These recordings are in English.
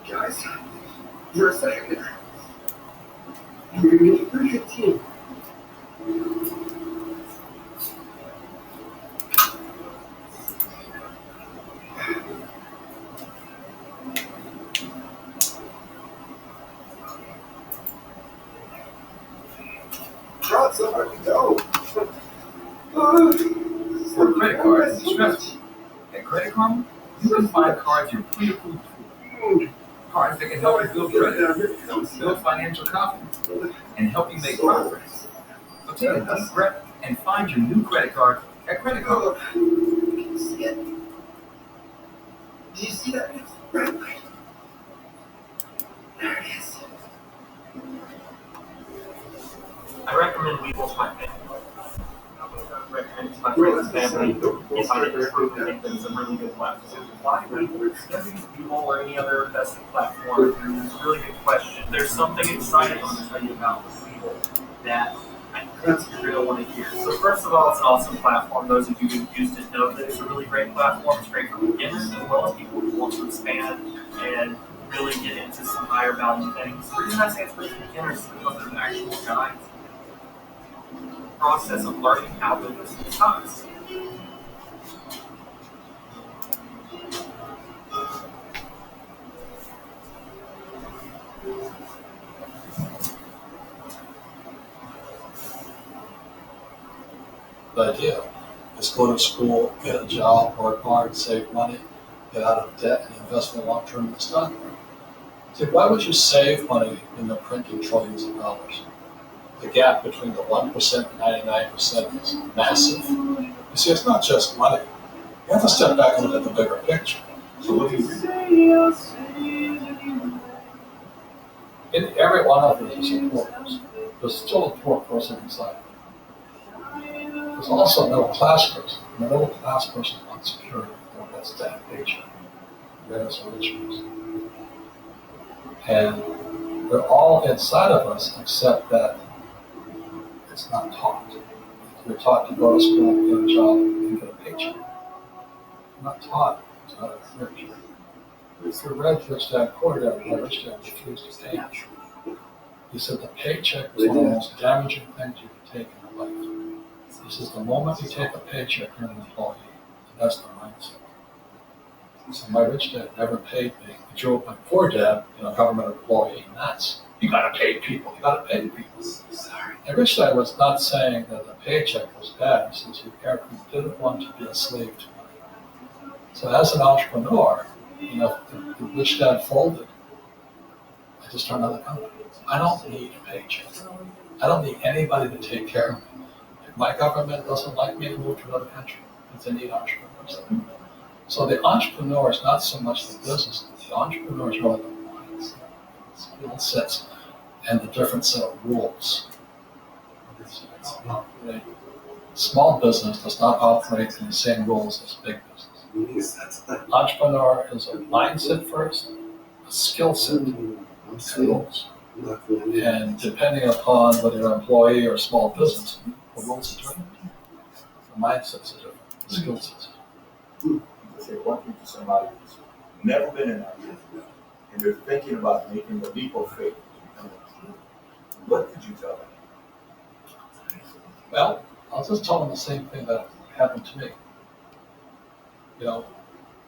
Guys, you're a second there. You're going to make a pretty good team. God, so hard to go. For credit cards, it's stressful. At Credit Karma, you can find cards you're pre-approved for. Cards that can help you build credit, build financial confidence, and help you make progress. So take a deep breath and find your new credit card at Credit Karma. Can you see it? Did you see that? Right. There it is. I recommend we will find it. I recommend it's my friend's family. If I didn't approve, I think that's a really good platform. Why people or any other investing platform? It's a really good question. There's something exciting I want to tell you about with Webull that I think you're going to want to hear. So first of all, it's an awesome platform. Those of you who've used it know that it's a really great platform. It's great for beginners as well as people who want to expand and really get into some higher value things. The reason I say it's great for beginners is because there's actual guides. Process of learning how to list stocks. The idea is go to school, get a job, work hard, save money, get out of debt, and invest for the long term in the stock market. So why would you save money when they're printing trillions of dollars? The gap between the 1% and 99% is massive. You see, it's not just money. You have to step back and look at the bigger picture. So what do you In every one of these is a poor person. There's still a poor person inside. There's also a middle class person. The middle class person wants security. They want that static paycheck. There's a rich person. And they're all inside of us except that it's not taught. You're taught to go to school, get a job, and get a paycheck. You're not taught to how to rich. If you read Rich Dad Poor Dad, Rich Dad refused to pay. He said the paycheck was one of the most damaging things you could take in your life. He says the moment you take a paycheck, you're an employee. And that's the mindset. So my rich dad never paid me. But you're my poor dad, government employee, and that's, you gotta pay people, you gotta pay people. Sorry. And rich dad was not saying that the paycheck was bad. He says you didn't want to be a slave to money. So as an entrepreneur, the rich dad folded. I just started another company. I don't need a paycheck. I don't need anybody to take care of me. If my government doesn't like me to move to another country, because they need entrepreneurs. So the entrepreneur is not so much the business. The entrepreneur is really the mindset, skill sets, and the different set of rules. Small business does not operate in the same rules as big business. Entrepreneur is a mindset first, a skill set, and rules. And depending upon whether you're an employee or a small business, the rules are different. The mindsets are different. The skill sets are different. Say one thing to somebody who's never been in that business and they're thinking about making the leap of faith. What could you tell them? Well, I'll just tell them the same thing that happened to me.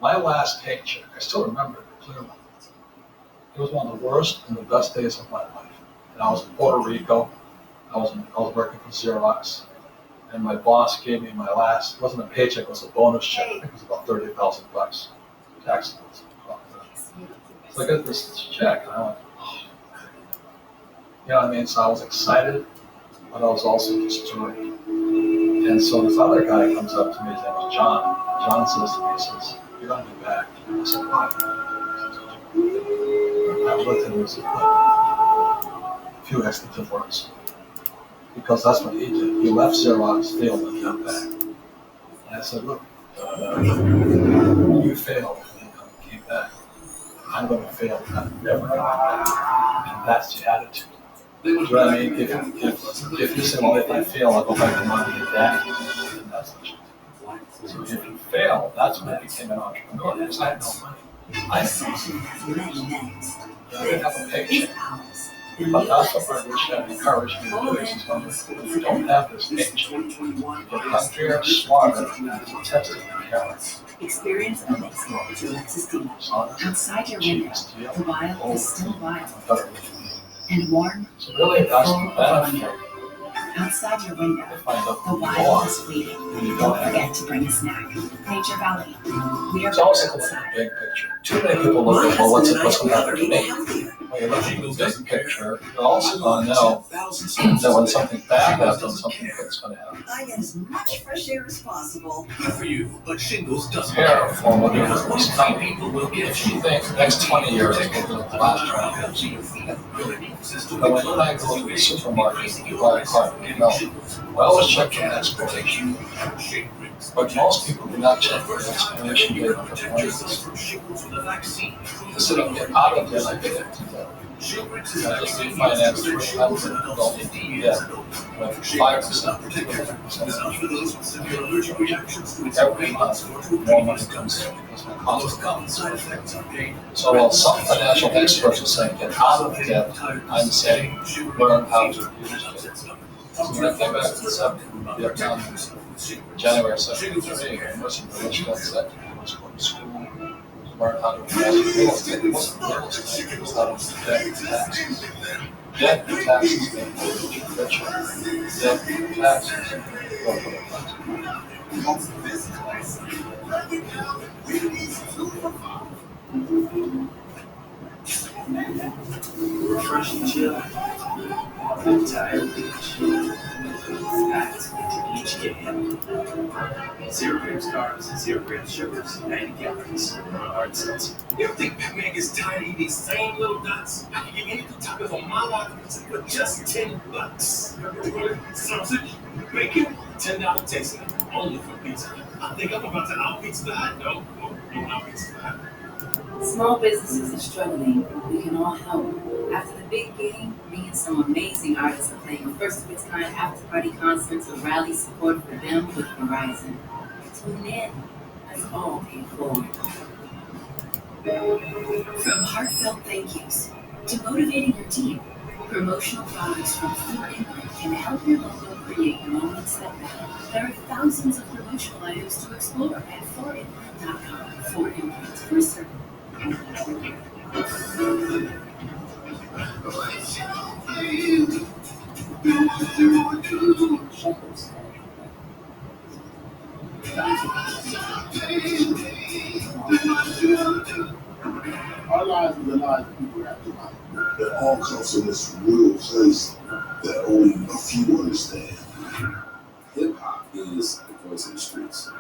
My last paycheck, I still remember it clearly. It was one of the worst and the best days of my life. And I was in Puerto Rico. I was working for Xerox. And my boss gave me my last, it wasn't a paycheck, it was a bonus check. I think it was about $30,000 taxable. So I got this check and I went, oh. You know what I mean? So I was excited, but I was also disturbed. And so this other guy comes up to me, his name was John. John says to me, he says, you're going to be back. I said, why? I looked at him and said, what? A few expletive words. Because that's what he did. He left Xerox, failed, and came back. And I said, look, you failed and came back. I'm going to fail and I'm never going to come back. And that's the attitude. You know what I mean? If you say, well, if I fail, I'll go back to money and that, then that's what you do. So if you fail, that's when I became an entrepreneur, because I had no money. I session has many names. didn't have a page. It's ours. The But new that's what access Rich had campus. encouraged me to do. He told me, if you don't have this page, the country are smarter to test it in carrots. Experience amazing with Alexis Demon. Honest, Outside your window, cheapest deal, the wild is still wild. better. And warm, So really, that's the benefit. outside your window, To find out the who you wild are is waiting. when you Don't don't have it. forget to bring a snack. Nature Valley. We are It's also better the outside. big picture. Too many people look at, well, what's going to happen to me? When you look at the big picture, you're also going to know that when something bad happens, something good's going to happen. I get as much fresh air as possible. Good for you, but shingles doesn't. Prepare for what you're Because going most to fine see. people will get If you think the next 20 years is going to be the last round, but when I go to the supermarket and buy a carton of milk, I always check for an expiration. But most people do not check for the expiration date of the ones. Instead of get out of debt, I get into debt. I just refinance $300 debt with 5% every month. More money comes in because my cost is high. So while some financial experts are saying get out of debt, I'm saying learn how to use it. So when I came back to the 70s, Vietnam, January 73, and Muslim religion got set. I was going to school, learn how to invest in real estate. It wasn't real estate, it was how to debt and taxes. Debt and taxes make you richer. Debt and taxes go for the Refreshing chill. Entire beach. Packed into each can. 0 grams carbs, 0 grams sugars, 90 calories. Hard seltzer. You ever think Batman gets tired of eating these same little dots? I can get any two tacos on my lot for just $10. Sausage, bacon, $10 tasting. Only for pizza. I think I'm about to out pizza the hut. No, out pizza the hut. Small businesses are struggling. We can all help. After the big game, me and some amazing artists are playing a first of its kind after party concert to rally support for them with Verizon. Tune in. Let's all pay it forward. From heartfelt thank yous to motivating your team, promotional products from FOREX can help your logo create moments that matter. There are thousands of promotional items to explore at FOREX.com. FOREX for certain. Our lives are the lives of people have to life. It all comes from this real place that only a few understand. Hip hop is the voice of the streets.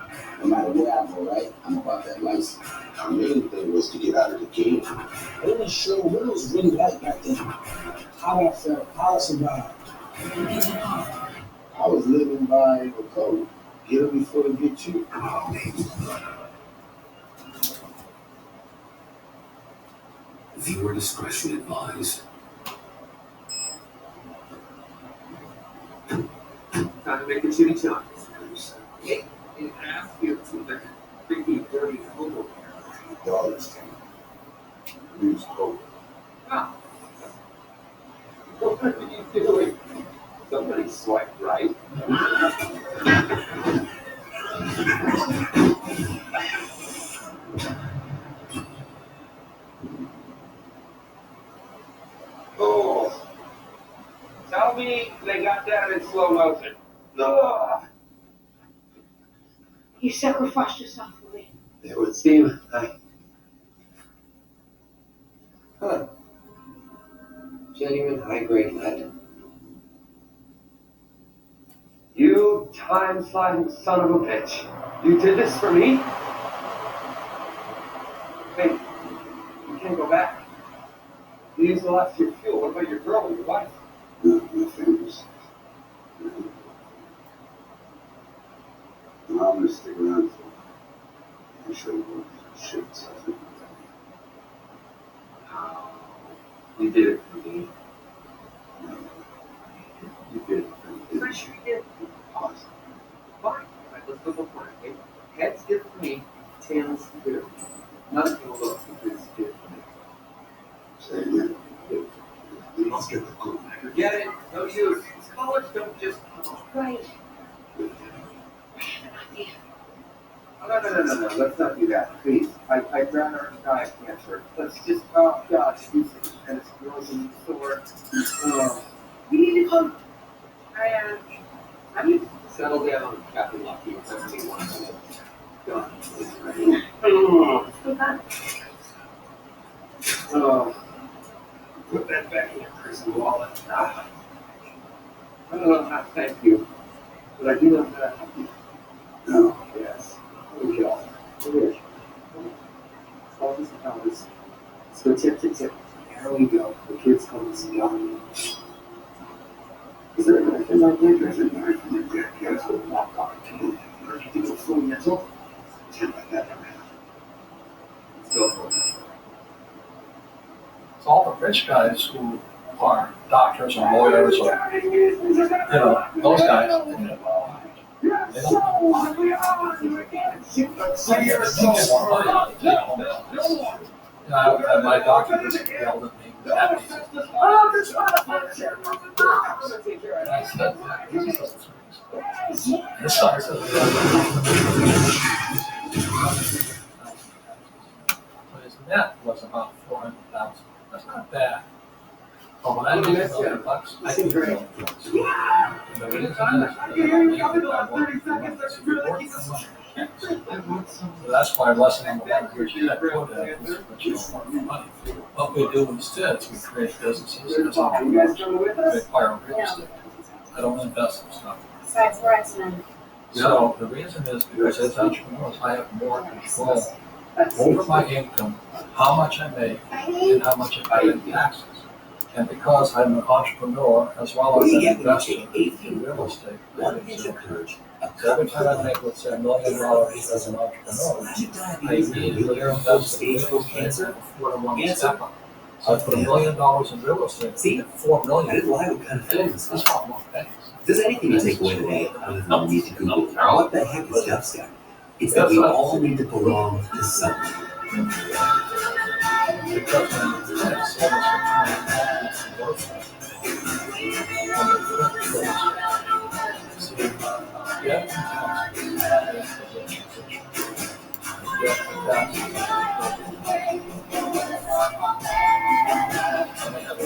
No matter where I go, right, I'm about that license. Our main thing was to get out of the game. I want to show what it was really like back then. How I felt, how I survived. I was living by a code. Get them before they get you. Viewer discretion advised. Time to make a chili chop. Hey, and ask you to the freaky dirty hobo. Dollars. Use code. Wow. What are you doing? Somebody swiped right. Oh. Tell me they got that in slow motion. Ugh. You sacrificed yourself for me. It would seem like. Huh. Genuine high-grade lead. You time-sliding son of a bitch. You did this for me? Hey, you can't go back. You used the last of your fuel. What about your girl and your wife? My fingers. I'm gonna stick around for I'm sure we'll shit. So I think You did it for me. You did it for me. Pretty sure you did. Awesome. Fine. All right, let's go for it. Okay? Heads good for me, tails good. Nothing will look because it's good for me. Say, we must get the good. Forget it. No use. College don't just come on. Right. Oh, no. Let's not do that, please. I'd rather die of cancer. Let's just, oh gosh, these and it's girls in the store. You need to come. I need to settle down, Captain Lucky. It's everything wonderful. God, it's ready. Put that back in your prison wallet. Thank you. But I do know that. No. Yes. Here we go. Here. All these numbers. So tip. There we go. The kids come to see me. Is there anything like that? There's a knife in your deck, yes, but not on you. Or you think it's full mental? Something like that. Let's go for it. It's all the rich guys who are doctors or lawyers or, those guys. They don't know my doctor just yelled at me. And I said, this guy says, his net was about 400,000. That's not bad. But when I made $1 million, I can hear it. And the reason is because so that's why lesson number one, which is that quota is what you don't want for money. What we do instead is we create businesses as entrepreneurs. We acquire real estate. I don't invest in stock. Besides FOREX and So the reason is because as entrepreneurs, I have more control over my income, how much I make, and how much I pay in taxes. And because I'm an entrepreneur as well as an investor in real estate, so every time I make, let's say, $1 million as an entrepreneur, I immediately invest in real estate and afford a one step up. So I put $1 million in real estate, and get $4 million. This is not more things. Does anything you take away today other than the need to Google what the heck is dubstep? It's that we all need to belong to something. Because when you have so much work,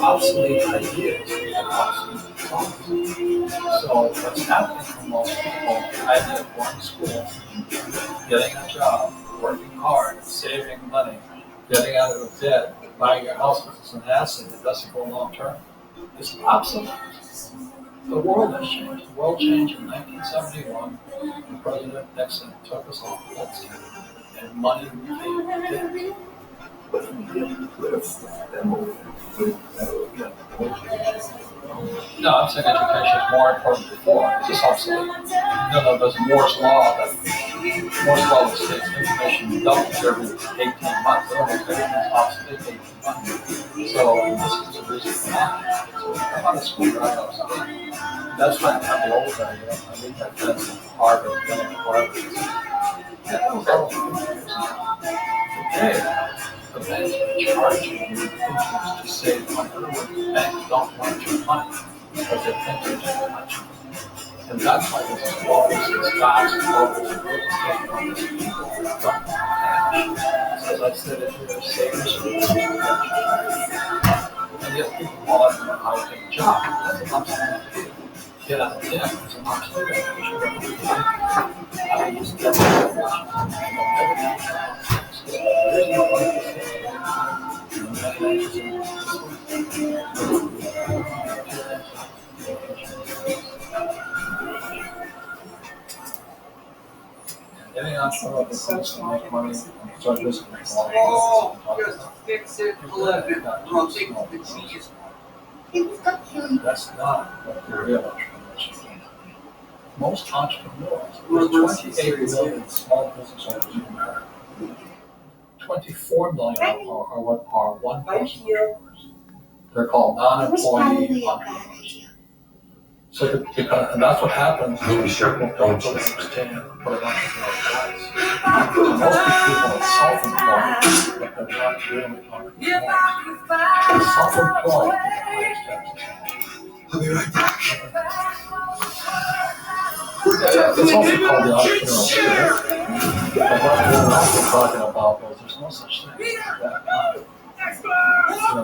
obsolete ideas and obsolete thoughts. So what's happening for most people, I have one school, getting a job, working hard, saving money, getting out of debt, buying your house because it's an asset that doesn't go long term. It's obsolete. The world has changed. The world changed in 1971 when President Nixon took us off the gold standard and money became debt. No, I'm saying education is more important than before. It's just obsolete. There's Moore's Law that states information doubles every 18 months. Otherwise, everything's obsolete 18 months. So this is the reason for that. So I'm out of school, right? Obsolete. That's why I'm the old guy. I mean, my friends from Harvard, Harvard. That was all 50 years ago. Today, the banks charge you interest to save money. In other words, banks don't want your money because they think you're too much. And that's why this is always this stocks and always real estate on this people don't have cash. So as I said, if you're a savers or and yet people call it a high-paying job. That's an obsolete idea. Get out of debt. It's an obsolete idea. I use debt for there's no way to say getting entrepreneur the folks to make money and start just Just fix it, flip it, or take the cheese. That's not what the real entrepreneurship is. Most entrepreneurs, there's 28 million small business owners in America. 24 million are what are one-person entrepreneurs. They're called non-employee entrepreneurs. So, and that's what happens when people don't understand what an entrepreneur does. So most people are self-employed. they're not really entrepreneurs. Self-employed. I'll be right back. It's also called the entrepreneurial spirit. But what we're also talking about was there's no such thing as that economy.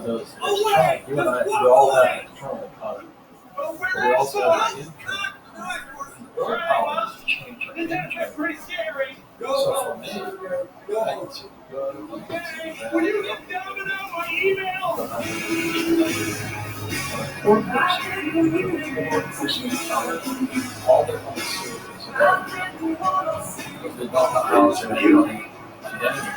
There's external, you and I, we all have an external economy. But we also have an internal. Your power is to change your internal. So for me, I can see good. Will you get down and out my email? Poor person, all they want to see is about because they don't know how to make money identity.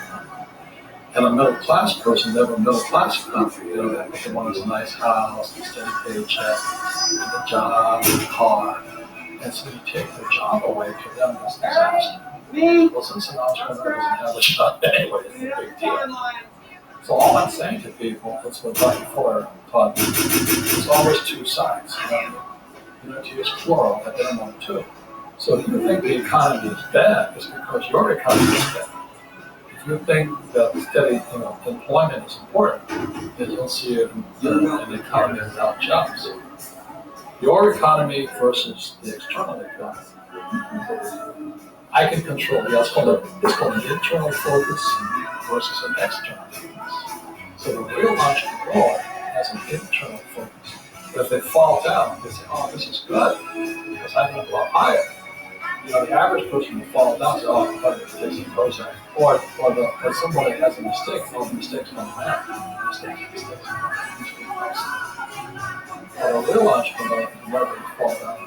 And a middle class person, they have a middle class country. They want a nice house, a steady paycheck, a job, a car. And so you take their job away to them, that's disaster. Well, since an entrepreneur doesn't have a job anyway, it's a big deal. So all I'm saying to people, that's what Dr. Fuller taught me, there's always two sides. You know, to use plural at minimum two. So if you think the economy is bad, it's because your economy is bad. If you think that steady, employment is important, then you'll see an economy without jobs. Your economy versus the external economy. I can control. It's called an internal focus versus an external focus. So the real entrepreneur has an internal focus. But if they fall down, they say, "Oh, this is good because I'm going to go higher." The average person will fall down and say, "Oh, I'm going to take some Prozac." Or somebody has a mistake. Well, mistakes don't matter. Mistakes. But a real entrepreneur can never fall down.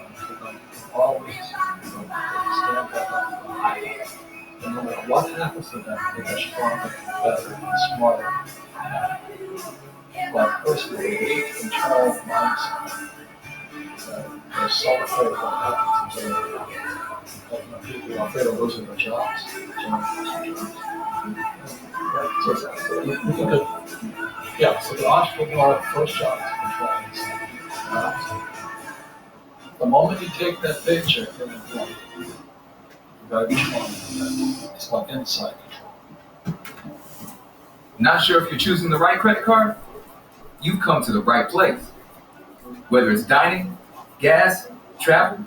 Always stand back up higher. And no matter what happens to them, they get stronger, better, and smarter. But personally, the internal mindset, they're so afraid of what happens to them. People are afraid of losing their jobs. So the entrepreneur first job is controlling himself. The moment you take that paycheck, you're employed. You gotta be strong. It's like inside control. Not sure if you're choosing the right credit card? You've come to the right place. Whether it's dining, gas, travel,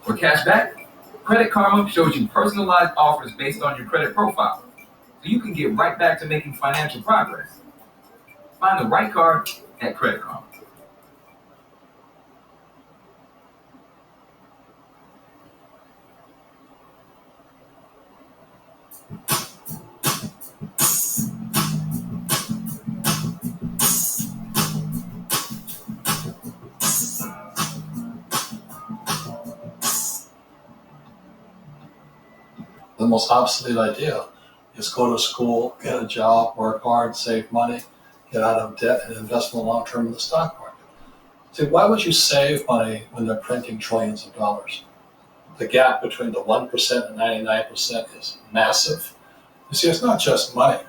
or cash back, Credit Karma shows you personalized offers based on your credit profile, so you can get right back to making financial progress. Find the right card at Credit Karma. The most obsolete idea is go to school, get a job, work hard, save money, get out of debt, and invest in the long term in the stock market. See, why would you save money when they're printing trillions of dollars? The gap between the 1% and 99% is massive. You see, it's not just money.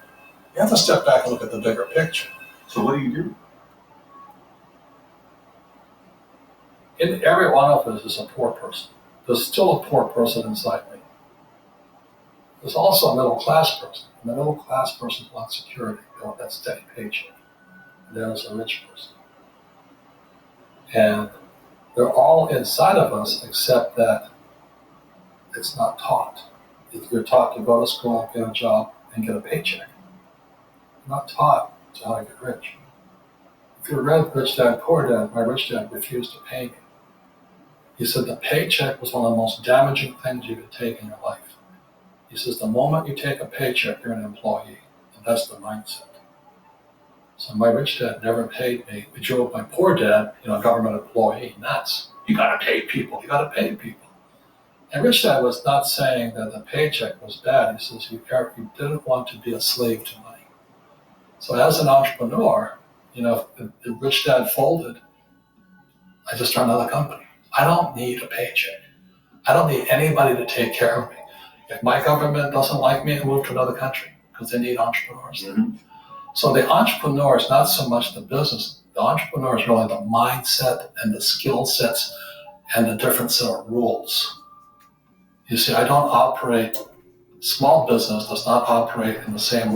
You have to step back and look at the bigger picture. So what do you do? In every one of us is a poor person. There's still a poor person inside me. There's also a middle class person. The middle class person wants security. They want that steady paycheck. And there's a rich person. And they're all inside of us, except that it's not taught. If you're taught to go to school, get a job, and get a paycheck, you're not taught how to get rich. If you read Rich Dad, Poor Dad, my rich dad refused to pay me. He said the paycheck was one of the most damaging things you could take in your life. He says the moment you take a paycheck, you're an employee, and that's the mindset. So my rich dad never paid me. We drove my poor dad, government employee, nuts. You gotta pay people. And rich dad was not saying that the paycheck was bad. He says you didn't want to be a slave to money. So as an entrepreneur, if rich dad folded, I just started another company. I don't need a paycheck. I don't need anybody to take care of me. If my government doesn't like me, I move to another country because they need entrepreneurs. Mm-hmm. So the entrepreneur is not so much the business. The entrepreneur is really the mindset and the skill sets and the different set of rules. You see, small business does not operate in the same